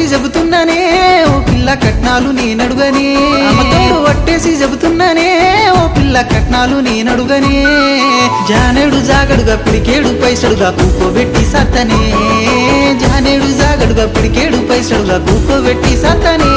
ఒట్టేసి చెబుతున్నానే ఓ పిల్ల కట్నాలు నేనడుగనే అమ్మతోడు ఒట్టేసి చెబుతున్నానే ఓ పిల్ల కట్నాలు నేనడుగనే జానేడు జాగడుగా పిడికేడు పైసడుగా కూకోబెట్టి సత్తనే జానేడు జాగడుగా పిడికేడు పైసడుగా కూకోబెట్టి సత్తనే